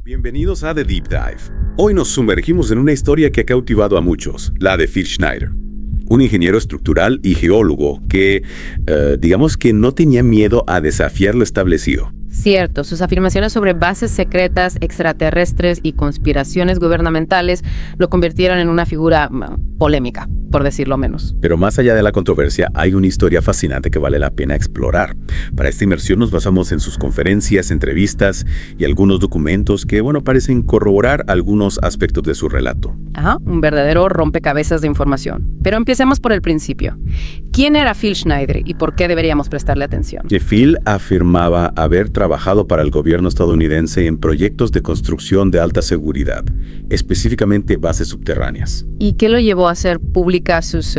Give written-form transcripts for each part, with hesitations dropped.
Bienvenidos a The Deep Dive. Hoy nos sumergimos en una historia que ha cautivado a muchos, la de Phil Schneider. Un ingeniero estructural y geólogo que, digamos que no tenía miedo a desafiar lo establecido. Cierto, sus afirmaciones sobre bases secretas, extraterrestres y conspiraciones gubernamentales lo convirtieron en una figura polémica, por decirlo menos. Pero más allá de la controversia, hay una historia fascinante que vale la pena explorar. Para esta inmersión nos basamos en sus conferencias, entrevistas y algunos documentos que, parecen corroborar algunos aspectos de su relato. Ajá, un verdadero rompecabezas de información. Pero empecemos por el principio. ¿Quién era Phil Schneider y por qué deberíamos prestarle atención? Que Phil afirmaba haber trabajado para el gobierno estadounidense en proyectos de construcción de alta seguridad, específicamente bases subterráneas. ¿Y qué lo llevó a hacer públicas sus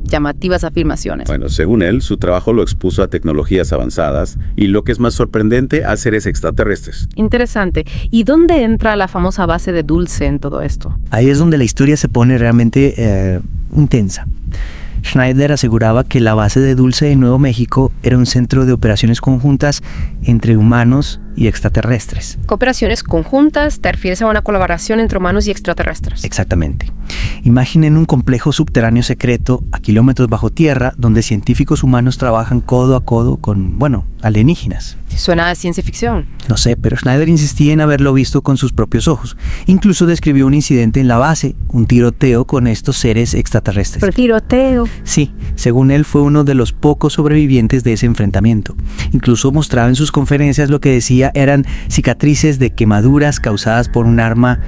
llamativas afirmaciones? Bueno, según él, su trabajo lo expuso a tecnologías avanzadas y, lo que es más sorprendente, a seres extraterrestres. Interesante. ¿Y dónde entra la famosa base de Dulce en todo esto? Ahí es donde la historia se pone realmente intensa. Schneider aseguraba que la base de Dulce en Nuevo México era un centro de operaciones conjuntas entre humanos y extraterrestres. ¿Cooperaciones conjuntas? ¿Te refieres a una colaboración entre humanos y extraterrestres? Exactamente. Imaginen un complejo subterráneo secreto a kilómetros bajo tierra donde científicos humanos trabajan codo a codo con, alienígenas. Suena a ciencia ficción. No sé, pero Schneider insistía en haberlo visto con sus propios ojos. Incluso describió un incidente en la base, un tiroteo con estos seres extraterrestres. ¿Pero tiroteo? Sí, según él fue uno de los pocos sobrevivientes de ese enfrentamiento. Incluso mostraba en sus conferencias lo que decía eran cicatrices de quemaduras causadas por un arma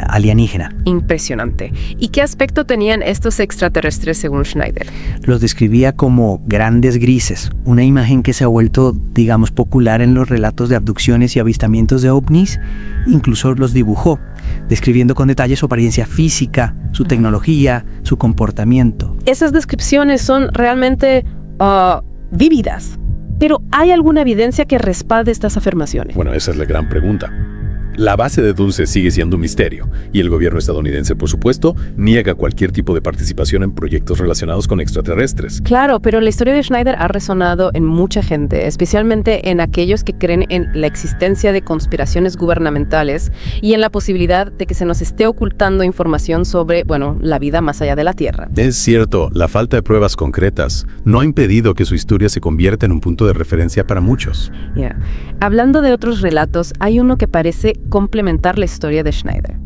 alienígena. Impresionante. ¿Y qué aspecto tenían estos extraterrestres según Schneider? Los describía como grandes grises, una imagen que se ha vuelto, popular en los relatos de abducciones y avistamientos de ovnis. Incluso los dibujó, describiendo con detalle su apariencia física, su tecnología, su comportamiento. Esas descripciones son realmente vívidas. Pero ¿hay alguna evidencia que respalde estas afirmaciones? Bueno, esa es la gran pregunta. La base de Dulce sigue siendo un misterio, y el gobierno estadounidense, por supuesto, niega cualquier tipo de participación en proyectos relacionados con extraterrestres. Claro, pero la historia de Schneider ha resonado en mucha gente, especialmente en aquellos que creen en la existencia de conspiraciones gubernamentales y en la posibilidad de que se nos esté ocultando información sobre, la vida más allá de la Tierra. Es cierto, la falta de pruebas concretas no ha impedido que su historia se convierta en un punto de referencia para muchos. Hablando de otros relatos, hay uno que parece complementar la historia de Schneider,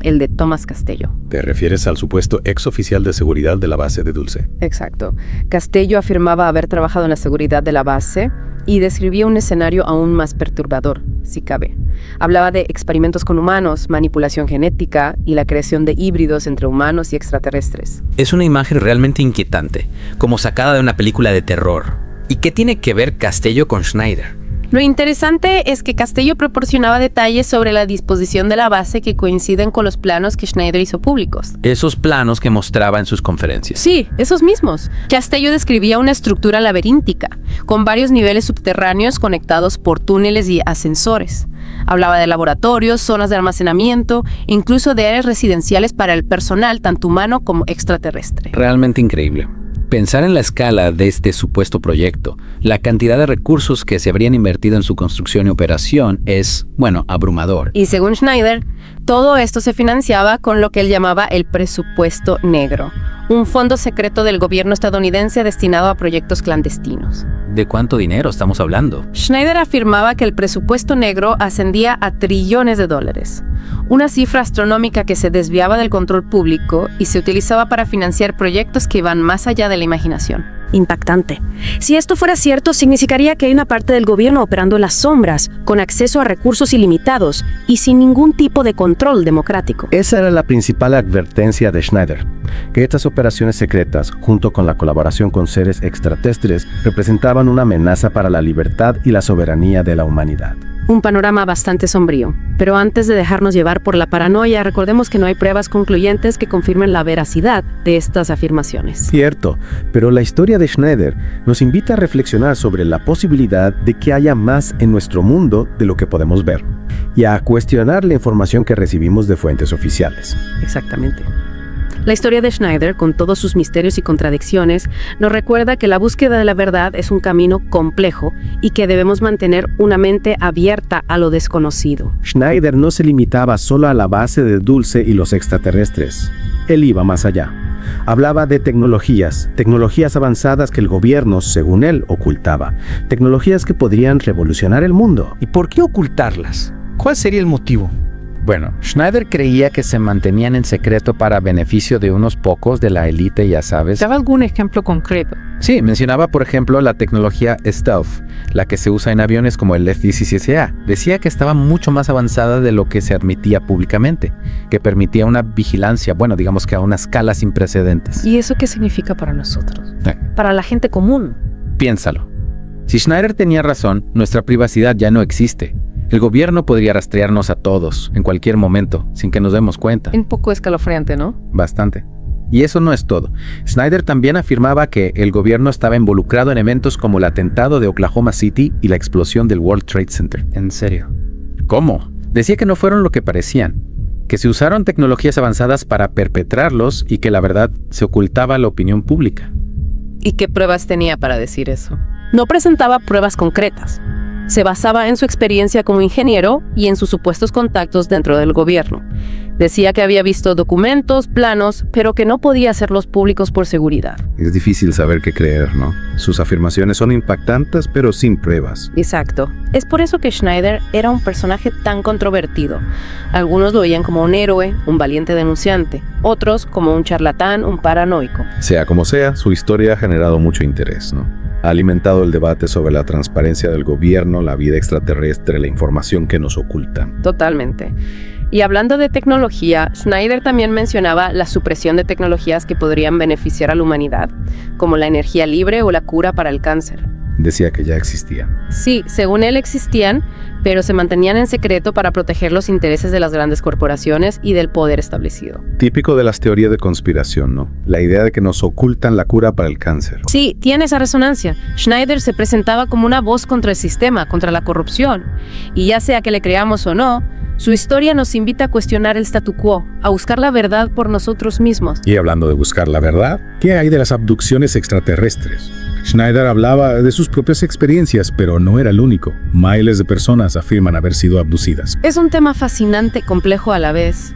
el de Tomás Castello. ¿Te refieres al supuesto ex oficial de seguridad de la base de Dulce? Exacto. Castello afirmaba haber trabajado en la seguridad de la base y describía un escenario aún más perturbador, si cabe. Hablaba de experimentos con humanos, manipulación genética y la creación de híbridos entre humanos y extraterrestres. Es una imagen realmente inquietante, como sacada de una película de terror. ¿Y qué tiene que ver Castello con Schneider? Lo interesante es que Castello proporcionaba detalles sobre la disposición de la base que coinciden con los planos que Schneider hizo públicos. Esos planos que mostraba en sus conferencias. Sí, esos mismos. Castello describía una estructura laberíntica, con varios niveles subterráneos conectados por túneles y ascensores. Hablaba de laboratorios, zonas de almacenamiento, incluso de áreas residenciales para el personal, tanto humano como extraterrestre. Realmente increíble. Pensar en la escala de este supuesto proyecto, la cantidad de recursos que se habrían invertido en su construcción y operación es, abrumador. Y según Schneider, todo esto se financiaba con lo que él llamaba el presupuesto negro, un fondo secreto del gobierno estadounidense destinado a proyectos clandestinos. ¿De cuánto dinero estamos hablando? Schneider afirmaba que el presupuesto negro ascendía a trillones de dólares, una cifra astronómica que se desviaba del control público y se utilizaba para financiar proyectos que iban más allá de la imaginación. Impactante. Si esto fuera cierto, significaría que hay una parte del gobierno operando en las sombras, con acceso a recursos ilimitados y sin ningún tipo de control democrático. Esa era la principal advertencia de Schneider, que estas operaciones secretas, junto con la colaboración con seres extraterrestres, representaban una amenaza para la libertad y la soberanía de la humanidad. Un panorama bastante sombrío. Pero antes de dejarnos llevar por la paranoia, recordemos que no hay pruebas concluyentes que confirmen la veracidad de estas afirmaciones. Cierto, pero la historia de Schneider nos invita a reflexionar sobre la posibilidad de que haya más en nuestro mundo de lo que podemos ver, y a cuestionar la información que recibimos de fuentes oficiales. Exactamente. La historia de Schneider, con todos sus misterios y contradicciones, nos recuerda que la búsqueda de la verdad es un camino complejo y que debemos mantener una mente abierta a lo desconocido. Schneider no se limitaba solo a la base de Dulce y los extraterrestres. Él iba más allá. Hablaba de tecnologías avanzadas que el gobierno, según él, ocultaba. Tecnologías que podrían revolucionar el mundo. ¿Y por qué ocultarlas? ¿Cuál sería el motivo? Bueno, Schneider creía que se mantenían en secreto para beneficio de unos pocos de la élite, ya sabes. ¿Daba algún ejemplo concreto? Sí, mencionaba por ejemplo la tecnología stealth, la que se usa en aviones como el F-17A. Decía que estaba mucho más avanzada de lo que se admitía públicamente, que permitía una vigilancia, bueno, digamos que a una escala sin precedentes. ¿Y eso qué significa para nosotros? Para la gente común. Piénsalo. Si Schneider tenía razón, nuestra privacidad ya no existe. El gobierno podría rastrearnos a todos, en cualquier momento, sin que nos demos cuenta. Un poco escalofriante, ¿no? Bastante. Y eso no es todo. Schneider también afirmaba que el gobierno estaba involucrado en eventos como el atentado de Oklahoma City y la explosión del World Trade Center. ¿En serio? ¿Cómo? Decía que no fueron lo que parecían, que se usaron tecnologías avanzadas para perpetrarlos y que la verdad se ocultaba a la opinión pública. ¿Y qué pruebas tenía para decir eso? No presentaba pruebas concretas. Se basaba en su experiencia como ingeniero y en sus supuestos contactos dentro del gobierno. Decía que había visto documentos, planos, pero que no podía hacerlos públicos por seguridad. Es difícil saber qué creer, ¿no? Sus afirmaciones son impactantes, pero sin pruebas. Exacto. Es por eso que Schneider era un personaje tan controvertido. Algunos lo veían como un héroe, un valiente denunciante. Otros como un charlatán, un paranoico. Sea como sea, su historia ha generado mucho interés, ¿no? Ha alimentado el debate sobre la transparencia del gobierno, la vida extraterrestre, la información que nos ocultan. Totalmente. Y hablando de tecnología, Schneider también mencionaba la supresión de tecnologías que podrían beneficiar a la humanidad, como la energía libre o la cura para el cáncer. Decía que ya existían. Sí, según él existían, pero se mantenían en secreto para proteger los intereses de las grandes corporaciones y del poder establecido. Típico de las teorías de conspiración, ¿no? La idea de que nos ocultan la cura para el cáncer. Sí, tiene esa resonancia. Schneider se presentaba como una voz contra el sistema, contra la corrupción. Y ya sea que le creamos o no, su historia nos invita a cuestionar el statu quo, a buscar la verdad por nosotros mismos. Y hablando de buscar la verdad, ¿qué hay de las abducciones extraterrestres? Schneider hablaba de sus propias experiencias, pero no era el único. Miles de personas afirman haber sido abducidas. Es un tema fascinante y complejo a la vez.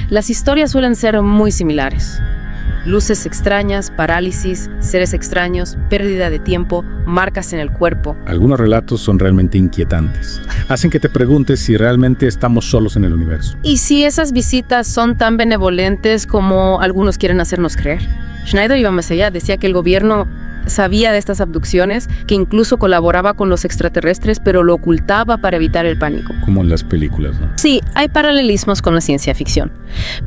Las historias suelen ser muy similares. Luces extrañas, parálisis, seres extraños, pérdida de tiempo, marcas en el cuerpo. Algunos relatos son realmente inquietantes. Hacen que te preguntes si realmente estamos solos en el universo. ¿Y si esas visitas son tan benevolentes como algunos quieren hacernos creer? Schneider iba más allá, decía que el gobierno sabía de estas abducciones, que incluso colaboraba con los extraterrestres, pero lo ocultaba para evitar el pánico. Como en las películas, ¿no? Sí, hay paralelismos con la ciencia ficción.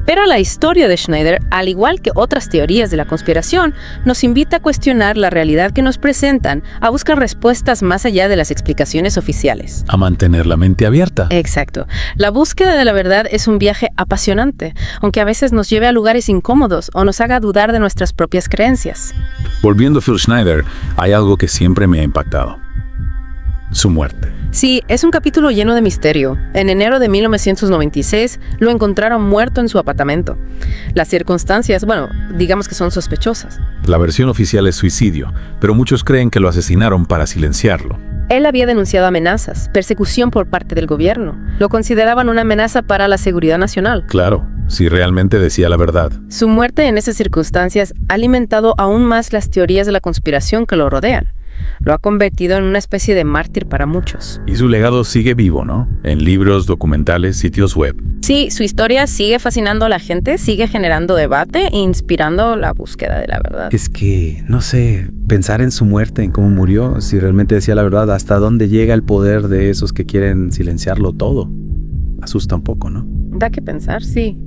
Pero la historia de Schneider, al igual que otras teorías de la conspiración, nos invita a cuestionar la realidad que nos presentan, a buscar respuestas más allá de las explicaciones oficiales. A mantener la mente abierta. Exacto. La búsqueda de la verdad es un viaje apasionante, aunque a veces nos lleve a lugares incómodos o nos haga dudar de nuestras propias creencias. Volviendo a Phil Schneider, hay algo que siempre me ha impactado. Su muerte. Sí, es un capítulo lleno de misterio. En enero de 1996 lo encontraron muerto en su apartamento. Las circunstancias, bueno, digamos que son sospechosas. La versión oficial es suicidio, pero muchos creen que lo asesinaron para silenciarlo. Él había denunciado amenazas, persecución por parte del gobierno. Lo consideraban una amenaza para la seguridad nacional. Claro, si realmente decía la verdad. Su muerte en esas circunstancias ha alimentado aún más las teorías de la conspiración que lo rodean. Lo ha convertido en una especie de mártir para muchos. Y su legado sigue vivo, ¿no? En libros, documentales, sitios web. Sí, su historia sigue fascinando a la gente, sigue generando debate e inspirando la búsqueda de la verdad. Es que, no sé, pensar en su muerte, en cómo murió, si realmente decía la verdad, hasta dónde llega el poder de esos que quieren silenciarlo todo. Asusta un poco, ¿no? Da que pensar, sí.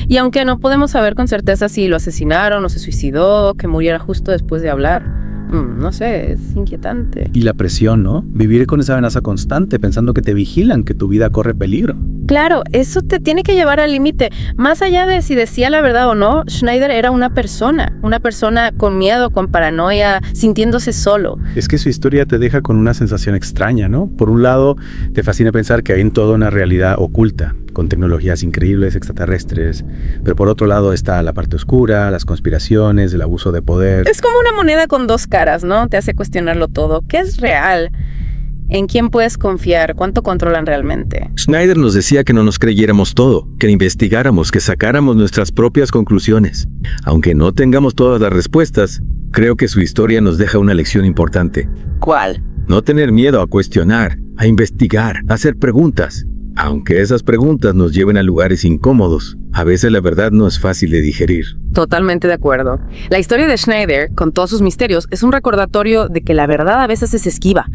Y aunque no podemos saber con certeza si lo asesinaron o se suicidó, que muriera justo después de hablar, no sé, es inquietante. Y la presión, ¿no? Vivir con esa amenaza constante, pensando que te vigilan, que tu vida corre peligro. Claro, eso te tiene que llevar al límite. Más allá de si decía la verdad o no, Schneider era una persona con miedo, con paranoia, sintiéndose solo. Es que su historia te deja con una sensación extraña, ¿no? Por un lado, te fascina pensar que hay en toda una realidad oculta, con tecnologías increíbles extraterrestres, pero por otro lado está la parte oscura, las conspiraciones, el abuso de poder. Es como una moneda con dos caras, ¿no? Te hace cuestionarlo todo. ¿Qué es real? ¿En quién puedes confiar? ¿Cuánto controlan realmente? Schneider nos decía que no nos creyéramos todo, que investigáramos, que sacáramos nuestras propias conclusiones. Aunque no tengamos todas las respuestas, creo que su historia nos deja una lección importante. ¿Cuál? No tener miedo a cuestionar, a investigar, a hacer preguntas. Aunque esas preguntas nos lleven a lugares incómodos, a veces la verdad no es fácil de digerir. Totalmente de acuerdo. La historia de Schneider, con todos sus misterios, es un recordatorio de que la verdad a veces es esquiva,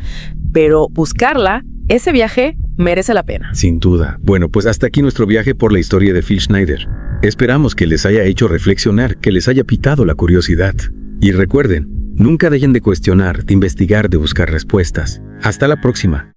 pero buscarla, ese viaje, merece la pena. Sin duda. Bueno, pues hasta aquí nuestro viaje por la historia de Phil Schneider. Esperamos que les haya hecho reflexionar, que les haya pitado la curiosidad. Y recuerden, nunca dejen de cuestionar, de investigar, de buscar respuestas. Hasta la próxima.